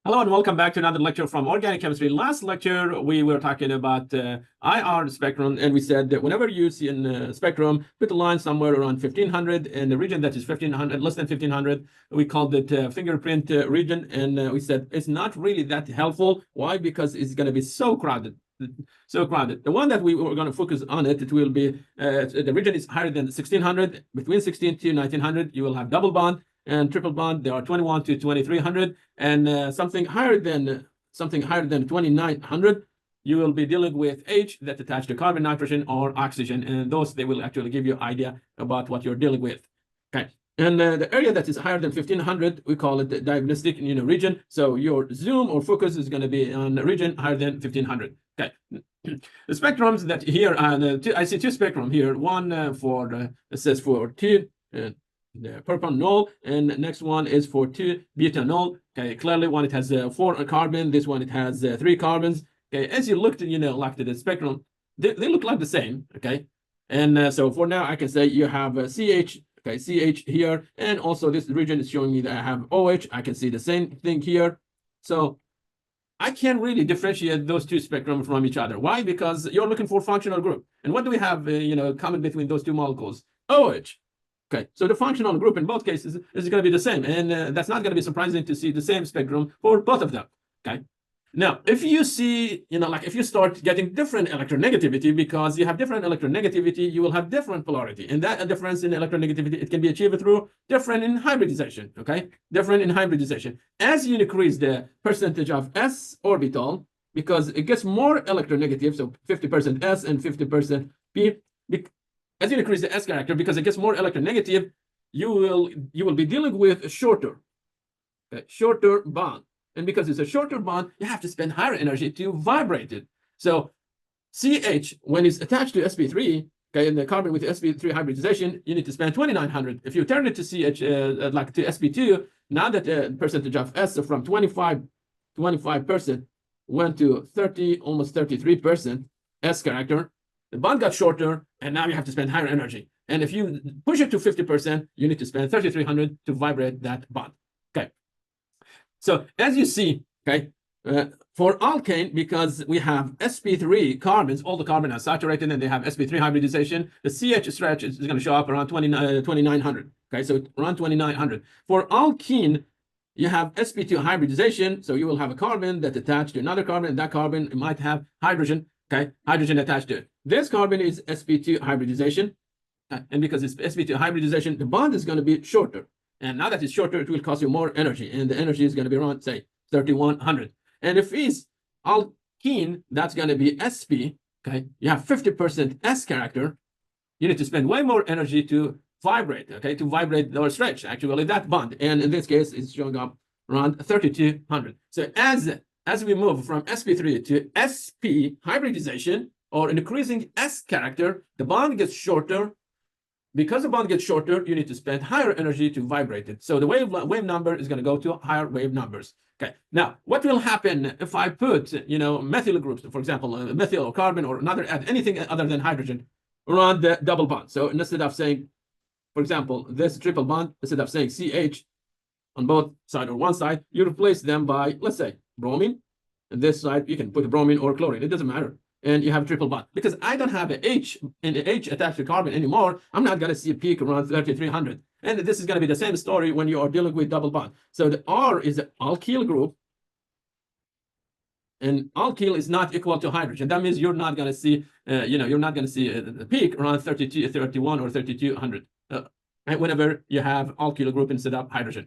Hello and welcome back to another lecture from organic chemistry. Last lecture, we were talking about IR spectrum, and we said that whenever you see a spectrum, put a line somewhere around 1500, and the region that is 1500, less than 1500, we called it fingerprint region, and we said it's not really that helpful. Why? Because it's going to be so crowded. So crowded. The one that we were going to focus on it will be the region is higher than 1600. Between 16 to 1900, you will have double bond and triple bond. There are 21 to 2300, and something higher than 2900, you will be dealing with H that attached to carbon, nitrogen, or oxygen, and those they will actually give you an idea about what you're dealing with. Okay. And the area that is higher than 1500, we call it the diagnostic region. So your zoom or focus is going to be on the region higher than 1500. Okay. The spectrums that here, I see two spectrum here. One it says for two the propanol, and next one is for 2-butanol. Okay, clearly one it has 4 carbon, this one it has 3 carbons. Okay, as you looked, like the spectrum, they look like the same. Okay, and so for now I can say you have CH. Okay, CH here, and also this region is showing me that I have OH. I can see the same thing here. So I can't really differentiate those two spectrums from each other. Why? Because you're looking for functional group. And what do we have, common between those two molecules? OH. Okay, so the functional group in both cases is going to be the same. And that's not going to be surprising to see the same spectrum for both of them. Okay. Now, if you see, like if you start getting different electronegativity, because you have different electronegativity, you will have different polarity. And that difference in electronegativity, it can be achieved through different in hybridization, okay? Different in hybridization. As you increase the percentage of s orbital, because it gets more electronegative, so 50% s and 50% p, as you increase the s character, because it gets more electronegative, you will be dealing with a shorter bond. And because it's a shorter bond, you have to spend higher energy to vibrate it. So CH, when it's attached to sp3, okay, in the carbon with the sp3 hybridization, you need to spend 2900. If you turn it to CH, like to sp2, now that the percentage of S from 25% went to 30, almost 33% S character, the bond got shorter, and now you have to spend higher energy. And if you push it to 50%, you need to spend 3300 to vibrate that bond. Okay. So as you see, okay, for alkane, because we have sp3 carbons, all the carbon are saturated and they have sp3 hybridization, the CH stretch is going to show up around 2900. Okay, so around 2900. For alkene, you have sp2 hybridization, so you will have a carbon that's attached to another carbon, and that carbon might have hydrogen, okay, hydrogen attached to it. This carbon is sp2 hybridization, and because it's sp2 hybridization, the bond is going to be shorter. And now that it's shorter, it will cost you more energy. And the energy is going to be around, say, 3100. And if it's alkene, that's going to be sp. Okay, you have 50% s character. You need to spend way more energy to vibrate, okay, to vibrate or stretch, actually, that bond. And in this case, it's showing up around 3200. So as we move from sp3 to sp hybridization, or increasing s character, the bond gets shorter. Because the bond gets shorter, you need to spend higher energy to vibrate it. So the wave number is going to go to higher wave numbers. Okay. Now, what will happen if I put, methyl groups, for example, methyl or carbon or add anything other than hydrogen around the double bond? So instead of saying, for example, this triple bond, instead of saying CH on both sides or one side, you replace them by, let's say, bromine. And this side, you can put bromine or chlorine. It doesn't matter. And you have a triple bond. Because I don't have an H in the H attached to carbon anymore, I'm not going to see a peak around 3300. And this is going to be the same story when you are dealing with double bond. So the R is an alkyl group, and alkyl is not equal to hydrogen. That means you're not going to see, you're not going to see a peak around 32, 31, or 3200 whenever you have alkyl group instead of hydrogen.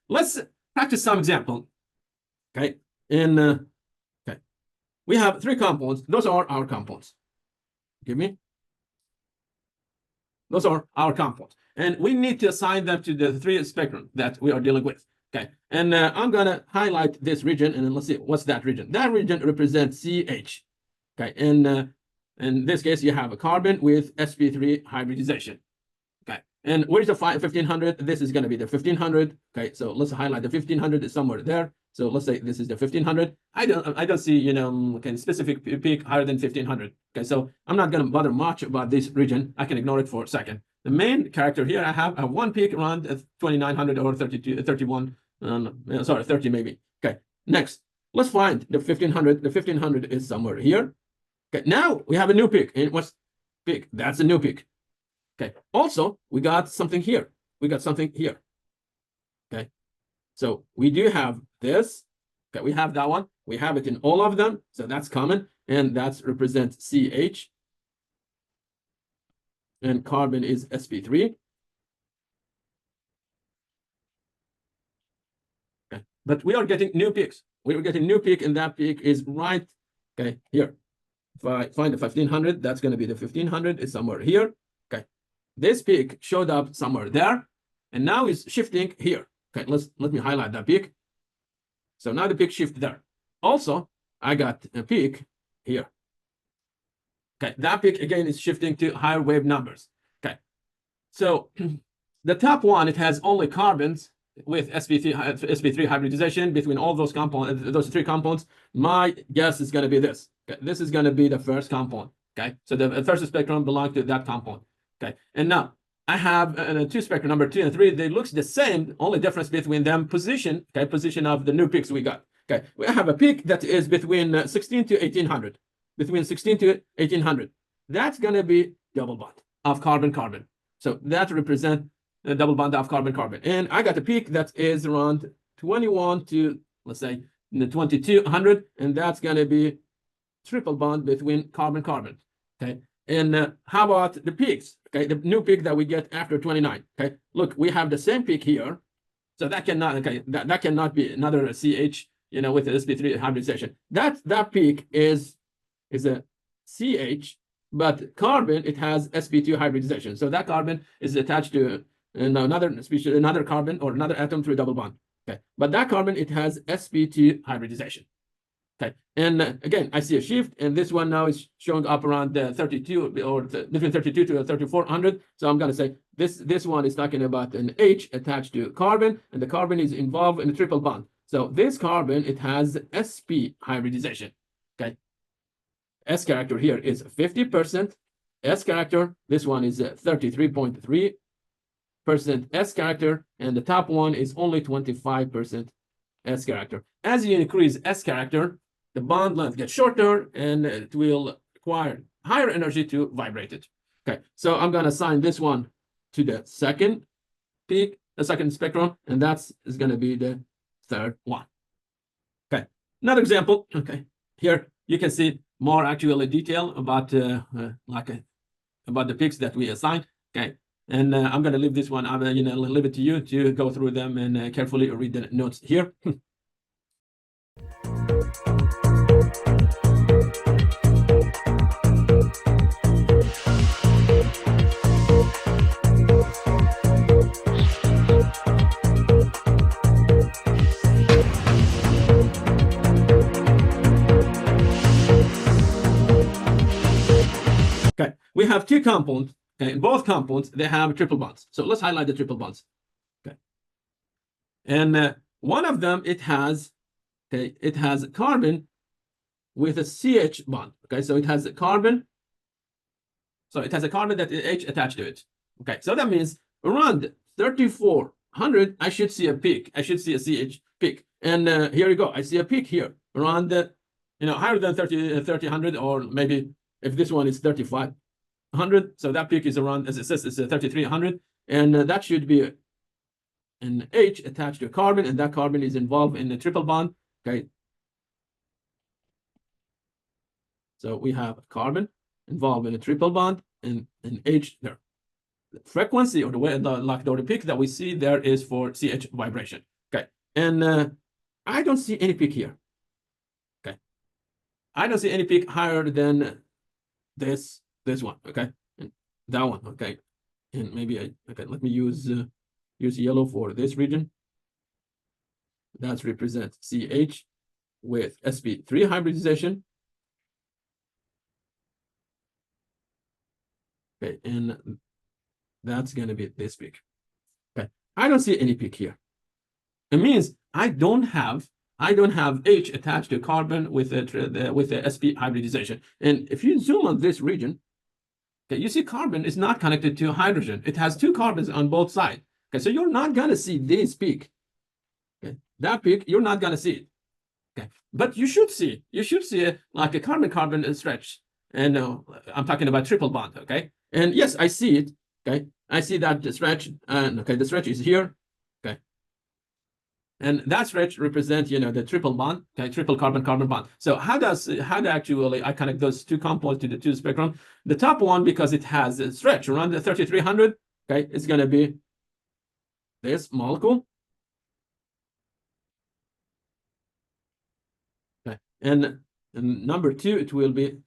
Let's practice some example. Okay, okay, we have 3 compounds. Those are our compounds. Give me. Those are our compounds, and we need to assign them to the 3 spectrum that we are dealing with. Okay, and I'm gonna highlight this region, and then let's see what's that region. That region represents CH. Okay, and in this case, you have a carbon with sp3 hybridization. Okay, And where's the 1500? This is going to be the 1500. Okay, so let's highlight the 1500 is somewhere there. So let's say this is the 1500. I don't see, you know, okay, specific peak higher than 1500. Okay, so I'm not going to bother much about this region. I can ignore it for a second. The main character here, I have one peak around 2900 or 32, 31, sorry, 30 maybe. Okay, next, let's find the 1500. The 1500 is somewhere here. Okay, now we have a new peak. And what's peak? That's a new peak. Okay, also, we got something here. We got something here. Okay, so we do have this. Okay, we have that one. We have it in all of them. So that's common. And that represents CH. And carbon is sp3. Okay, but we are getting new peaks. We are getting new peak, and that peak is right, okay, here. If I find the 1500, that's going to be the 1500. It's somewhere here. Okay, this peak showed up somewhere there, and now it's shifting here. Okay, let me highlight that peak. So now the peak shift there. Also, I got a peak here. Okay, that peak again is shifting to higher wave numbers. Okay, so the top one, it has only carbons with sp3 hybridization between all those compounds, those three compounds. My guess is going to be this. Okay, this is going to be the first compound. Okay, so the first spectrum belongs to that compound. Okay, and now I have two spectrum, number 2 and 3. They look the same. Only difference between them position. Okay, position of the new peaks we got. Okay, we have a peak that is between 16 to 1800. Between 16 to 1800. That's going to be double bond of carbon-carbon. So that represents a double bond of carbon-carbon. And I got a peak that is around 21 to, let's say, 2200, and that's going to be triple bond between carbon-carbon. Okay, and how about the peaks? Okay, the new peak that we get after 29. Okay, look, we have the same peak here, so that cannot, okay, that cannot be another CH, you know, with the sp3 hybridization. That peak is a CH, but carbon, it has sp2 hybridization. So that carbon is attached to another species, another carbon or another atom through a double bond. Okay, but that carbon, it has sp2 hybridization. Okay, and again, I see a shift, and this one now is showing up around 32 or between 32 to 3400. So I'm going to say this one is talking about an H attached to carbon, and the carbon is involved in a triple bond. So this carbon, it has sp hybridization. Okay, S character here is 50%. S character, this one is 33.3% S character, and the top one is only 25% S character. As you increase S character, the bond length gets shorter, and it will require higher energy to vibrate it. Okay, so I'm going to assign this one to the second peak, the second spectrum, and that's is going to be the third one. Okay, another example. Okay, here you can see more actual detail about about the peaks that we assigned. Okay, and I'm going to leave this one. I'm leave it to you to go through them and carefully read the notes here. Okay, we have two compounds. Okay, in both compounds, they have triple bonds. So let's highlight the triple bonds. Okay, and one of them, it has carbon with a CH bond. Okay, so it has a carbon. So it has a carbon that is H attached to it. Okay, so that means around 3400, I should see a peak. I should see a CH peak. And here you go. I see a peak here around higher than 3000, or maybe if this one is 3500, so that peak is around, as it says, it's 3300, and that should be an H attached to a carbon, and that carbon is involved in a triple bond. Okay, so we have a carbon involved in a triple bond and an H there. The frequency, or the way, the peak that we see there is for CH vibration. Okay, and I don't see any peak here. Okay, I don't see any peak higher than this one. Okay, and that one. Okay, and maybe let me use yellow for this region. That represents CH with sp3 hybridization. Okay, and That's going to be this peak. Okay, I don't see any peak here. It means I don't have H attached to carbon with the sp hybridization. And if you zoom on this region, okay, you see carbon is not connected to hydrogen. It has two carbons on both sides. Okay, so you're not gonna see this peak. Okay, that peak you're not gonna see it. Okay, but you should see like a carbon-carbon stretch. And I'm talking about triple bond. Okay, and yes, I see it. Okay, I see that the stretch, and okay, the stretch is here. Okay, and that stretch represents, the triple bond, okay, triple carbon-carbon bond. So how do actually I connect those two compounds to the two spectrum? The top one, because it has a stretch around the 3300, okay, it's going to be this molecule. Okay, and number two, it will be